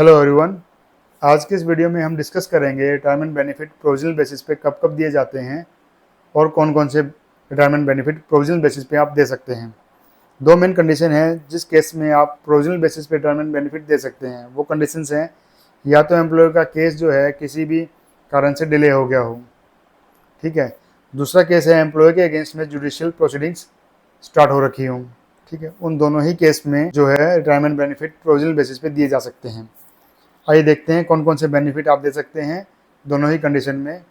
Hello everyone. आज के इस वीडियो में हम डिस्कस करेंगे रिटायरमेंट बेनिफिट प्रोविजनल बेसिस पे कब कब दिए जाते हैं और कौन कौन से रिटायरमेंट बेनिफिट प्रोविजनल बेसिस पे आप दे सकते हैं। दो मेन कंडीशन है जिस केस में आप प्रोविजनल बेसिस पे रिटायरमेंट बेनिफिट दे सकते हैं। वो कंडीशंस हैं, या तो एम्प्लॉयर का केस जो है किसी भी कारण से डिले हो गया हो, ठीक है। दूसरा केस है एम्प्लॉय के अगेंस्ट में जुडिशियल प्रोसीडिंग्स स्टार्ट हो रखी हों, ठीक है। उन दोनों ही केस में जो है रिटायरमेंट बेनिफिट प्रोविजनल बेसिस पे दिए जा सकते हैं। आइए देखते हैं कौन कौन से बेनिफिट आप दे सकते हैं दोनों ही कंडीशन में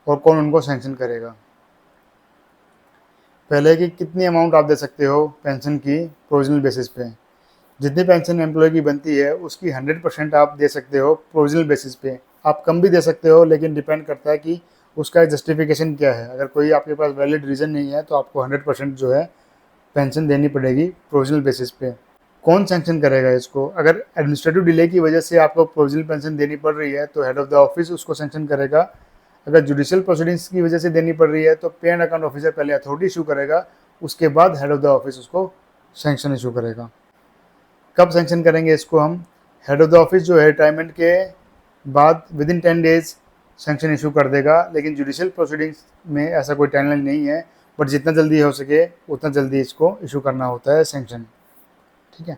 और कौन उनको सैंक्शन करेगा। पहले कि कितनी अमाउंट आप दे सकते हो पेंशन की प्रोविजनल बेसिस पे। जितनी पेंशन एम्प्लॉय की बनती है उसकी 100% आप दे सकते हो प्रोविजनल बेसिस पे। आप कम भी दे सकते हो, लेकिन डिपेंड करता है कि उसका जस्टिफिकेशन क्या है। अगर कोई आपके पास वैलिड रीज़न नहीं है तो आपको 100% जो है पेंशन देनी पड़ेगी प्रोविजनल बेसिस पे। कौन सैंक्शन करेगा इसको? अगर एडमिनिस्ट्रेटिव डिले की वजह से आपको प्रोविजनल पेंशन देनी पड़ रही है तो हेड ऑफ द ऑफिस उसको सैंक्शन करेगा। अगर जुडिशियल प्रोसीडिंग्स की वजह से देनी पड़ रही है तो पे एंड अकाउंट ऑफिसर पहले अथॉरिटी इशू करेगा, उसके बाद हेड ऑफ द ऑफिस उसको सैंक्शन इशू करेगा। कब सैंक्शन करेंगे इसको हम? हेड ऑफ द ऑफिस जो है रिटायरमेंट के बाद with in 10 days sanction issue कर देगा, लेकिन जुडिशियल प्रोसीडिंग्स में ऐसा कोई टाइमलाइन नहीं है, बट जितना जल्दी हो सके उतना जल्दी इसको इशू करना होता है सैंक्शन, ठीक है।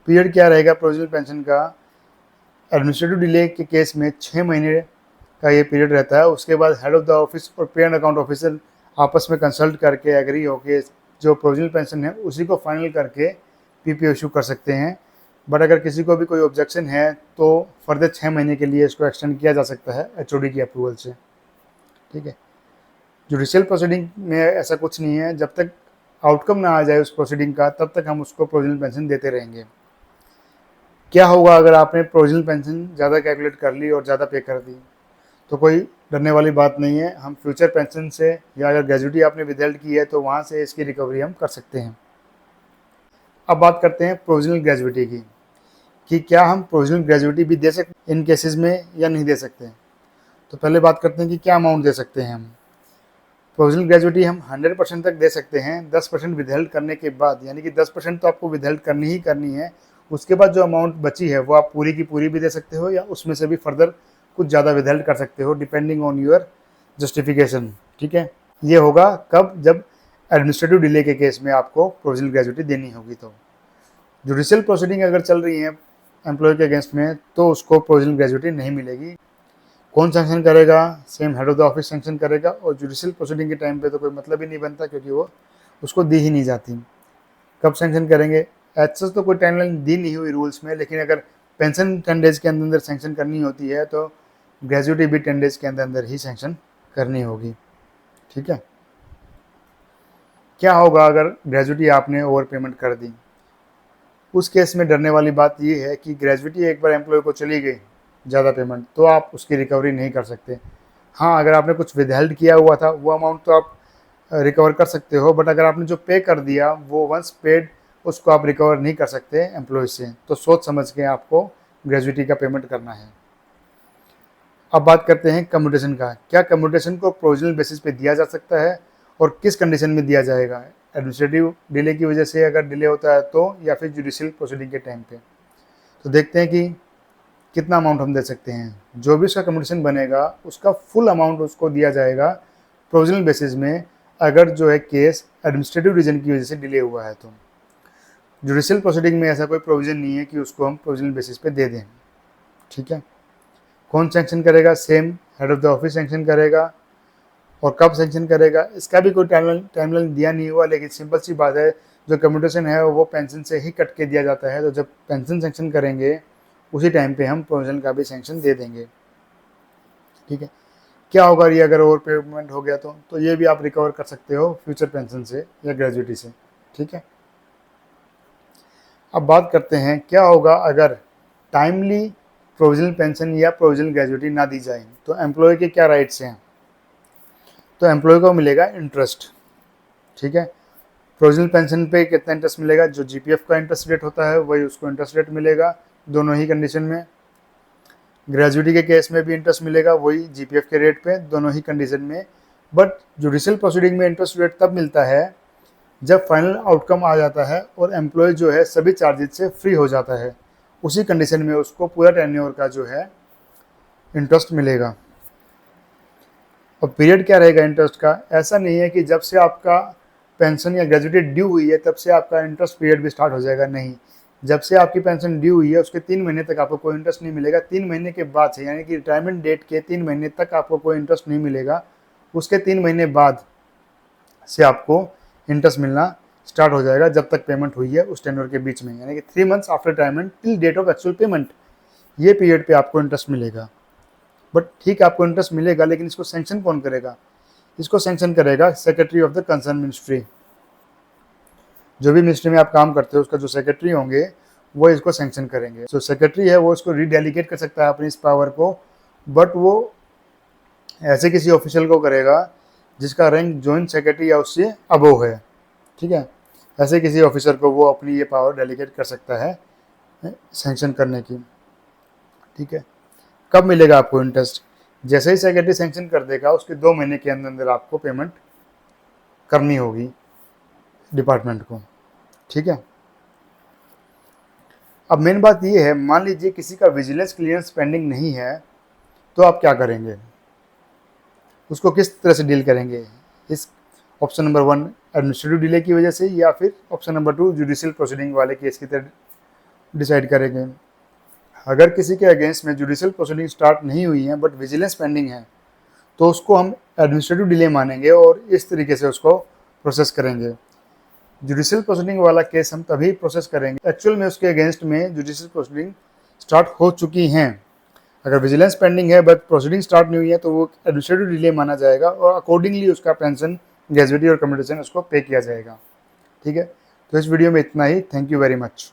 पीरियड क्या रहेगा प्रोविजनल पेंशन का? एडमिनिस्ट्रेटिव डिले के केस में 6 महीने का ये पीरियड रहता है। उसके बाद हेड ऑफ द ऑफिस और पे एंड अकाउंट ऑफिसर आपस में कंसल्ट करके एग्री होके जो प्रोविजनल पेंशन है उसी को फाइनल करके पीपीओ इशू कर सकते हैं। बट अगर किसी को भी कोई ऑब्जेक्शन है तो फर्दर 6 महीने के लिए इसको एक्सटेंड किया जा सकता है एचओडी की अप्रूवल से, ठीक है। जुडिशियल प्रोसीडिंग में ऐसा कुछ नहीं है, जब तक आउटकम ना आ जाए उस प्रोसीडिंग का तब तक हम उसको प्रोविजनल पेंशन देते रहेंगे। क्या होगा अगर आपने प्रोविजनल पेंशन ज़्यादा कैलकुलेट कर ली और ज़्यादा पे कर दी? तो कोई डरने वाली बात नहीं है। हम फ्यूचर पेंशन से या अगर ग्रेजुटी आपने विदहेल्ड की है तो वहाँ से इसकी रिकवरी हम कर सकते हैं। अब बात करते हैं प्रोविजनल ग्रेजुटी की, कि क्या हम प्रोविजनल ग्रेजुटी भी दे सकते इन केसेस में या नहीं दे सकते। तो पहले बात करते हैं कि क्या अमाउंट दे सकते हैं हम। प्रोविजनल ग्रेजुटी हम 100% तक दे सकते हैं 10% विदहेल्ड करने के बाद, यानी कि 10% तो आपको विदहेल्ड करनी ही करनी है। उसके बाद जो अमाउंट बची है वो आप पूरी की पूरी भी दे सकते हो या उसमें से भी फर्दर कुछ ज़्यादा विदहेल्ड कर सकते हो डिपेंडिंग ऑन योर जस्टिफिकेशन, ठीक है। ये होगा कब? जब एडमिनिस्ट्रेटिव डिले के केस में आपको प्रोविजनल ग्रेजुटी देनी होगी। तो जुडिशियल प्रोसीडिंग अगर चल रही है एम्प्लॉय के अगेंस्ट में तो उसको प्रोविजनल ग्रेजुटी नहीं मिलेगी। कौन सैंक्शन करेगा? Same head of the office sanction करेगा, और जुडिशियल प्रोसीडिंग के टाइम पे तो कोई मतलब ही नहीं बनता क्योंकि वो उसको दी ही नहीं जाती। कब सैंक्शन करेंगे? एज तो कोई टाइमलाइन दी नहीं हुई रूल्स में, लेकिन अगर पेंशन 10 डेज के अंदर सैंक्शन करनी होती है तो ग्रेजुटी भी 10 डेज के अंदर अंदर ही सैंक्शन करनी होगी, ठीक है। क्या होगा अगर ग्रेजुटी आपने ओवर पेमेंट कर दी? उस केस में डरने वाली बात ये है कि ग्रेजुटी एक बार एम्प्लॉय को चली गई ज़्यादा पेमेंट तो आप उसकी रिकवरी नहीं कर सकते। हाँ, अगर आपने कुछ विदहेल्ड किया हुआ था वो अमाउंट तो आप रिकवर कर सकते हो, बट अगर आपने जो पे कर दिया वो वंस पेड उसको आप रिकवर नहीं कर सकते एम्प्लॉय से। तो सोच समझ के आपको ग्रेजुटी का पेमेंट करना है। अब बात करते हैं कम्यूटेशन का। क्या कम्यूटेशन को प्रोविजनल बेसिस पे दिया जा सकता है और किस कंडीशन में दिया जाएगा? एडमिनिस्ट्रेटिव डिले की वजह से अगर डिले होता है तो, या फिर जुडिशियल प्रोसीडिंग के टाइम पे। तो देखते हैं कि कितना अमाउंट हम दे सकते हैं। जो भी उसका कम्यूटेशन बनेगा उसका फुल अमाउंट उसको दिया जाएगा प्रोविजनल बेसिस में, अगर जो है केस एडमिनिस्ट्रेटिव रीजन की वजह से डिले हुआ है तो। जुडिशियल प्रोसीडिंग में ऐसा कोई प्रोविज़न नहीं है कि उसको हम प्रोविजनल बेसिस पे दे दें, ठीक है। कौन सैंक्शन करेगा? Same head of the office sanction करेगा। और कब सैंक्शन करेगा इसका भी कोई टाइमलाइन दिया नहीं हुआ, लेकिन सिंपल सी बात है, जो कम्यूटेशन है वो पेंशन से ही कट के दिया जाता है। तो जब पेंशन सैंक्शन करेंगे उसी टाइम पे हम प्रोविजन का भी सैंक्शन दे देंगे, ठीक है। क्या होगा ये अगर ओवर पेमेंट हो गया तो ये भी आप रिकवर कर सकते हो फ्यूचर पेंशन से या ग्रेजुटी से, ठीक है। अब बात करते हैं क्या होगा अगर टाइमली प्रोविजनल पेंशन या प्रोविजनल ग्रेजुटी ना दी जाए तो एम्प्लॉय के क्या राइट्स हैं। तो एम्प्लॉय को मिलेगा इंटरेस्ट, ठीक है। प्रोविजनल पेंशन पे कितना इंटरेस्ट मिलेगा? जो जीपीएफ का इंटरेस्ट रेट होता है वही उसको इंटरेस्ट रेट मिलेगा दोनों ही कंडीशन में। ग्रेजुटी के केस में भी इंटरेस्ट मिलेगा वही जीपीएफ के रेट पे दोनों ही कंडीशन में। बट जुडिशियल प्रोसीडिंग में इंटरेस्ट रेट तब मिलता है जब फाइनल आउटकम आ जाता है और एम्प्लॉय जो है सभी चार्जेस से फ्री हो जाता है। उसी कंडीशन में उसको पूरा टेन्योर का जो है इंटरेस्ट मिलेगा। और पीरियड क्या रहेगा इंटरेस्ट का, ऐसा नहीं है कि जब से आपका पेंशन या ग्रेजुएटी ड्यू हुई है तब से आपका इंटरेस्ट पीरियड भी स्टार्ट हो जाएगा, नहीं। जब से आपकी पेंशन ड्यू हुई है उसके 3 महीने तक आपको कोई इंटरेस्ट नहीं मिलेगा। 3 महीने के बाद से, यानी कि रिटायरमेंट डेट के 3 महीने तक आपको कोई इंटरेस्ट नहीं मिलेगा। उसके 3 महीने बाद से आपको इंटरेस्ट मिलना स्टार्ट हो जाएगा, जब तक पेमेंट हुई है उस टेन्योर के बीच में, यानी कि 3 months after retirement till date of actual payment, ये पीरियड पे आपको इंटरेस्ट मिलेगा। बट ठीक है, आपको इंटरेस्ट मिलेगा, लेकिन इसको सैंक्शन कौन करेगा? इसको सैंक्शन करेगा secretary of the concern ministry. जो भी मिनिस्ट्री में आप काम करते हो उसका जो सेक्रेटरी होंगे वो इसको सैंक्शन करेंगे। जो सेक्रेटरी है वो इसको रीडेलीगेट कर सकता है अपनी इस पावर को, बट वो ऐसे किसी ऑफिशियल को करेगा जिसका रैंक जॉइंट सेक्रेटरी या उससे अबव है, ठीक है। ऐसे किसी ऑफिसर को वो अपनी ये पावर डेलीगेट कर सकता है सैंक्शन करने की, ठीक है। कब मिलेगा आपको इंटरेस्ट? जैसे ही सेक्रेटरी सैंक्शन कर देगा उसके 2 महीने के अंदर अंदर आपको पेमेंट करनी होगी डिपार्टमेंट को, ठीक है। अब मेन बात ये है, मान लीजिए किसी का विजिलेंस क्लियरेंस पेंडिंग नहीं है, तो आप क्या करेंगे, उसको किस तरह से डील करेंगे? इस ऑप्शन नंबर 1 एडमिनिस्ट्रेटिव डिले की वजह से, या फिर ऑप्शन नंबर 2 जुडिशियल प्रोसीडिंग वाले केस की तरह डिसाइड करेंगे। अगर किसी के अगेंस्ट में जुडिशियल प्रोसीडिंग स्टार्ट नहीं हुई है बट विजिलेंस पेंडिंग है, तो उसको हम एडमिनिस्ट्रेटिव डिले मानेंगे और इस तरीके से उसको प्रोसेस करेंगे। जुडिशियल प्रोसीडिंग वाला केस हम तभी प्रोसेस करेंगे एक्चुअल में उसके अगेंस्ट में जुडिशियल प्रोसीडिंग स्टार्ट हो चुकी हैं। अगर विजिलेंस पेंडिंग है बट प्रोसीडिंग स्टार्ट नहीं हुई है तो वो एडमिनिस्ट्रेटिव डिले माना जाएगा और अकॉर्डिंगली उसका पेंशन, ग्रेजुएटी और कम्युनिटेशन उसको पे किया जाएगा, ठीक है। तो इस वीडियो में इतना ही। Thank you very much.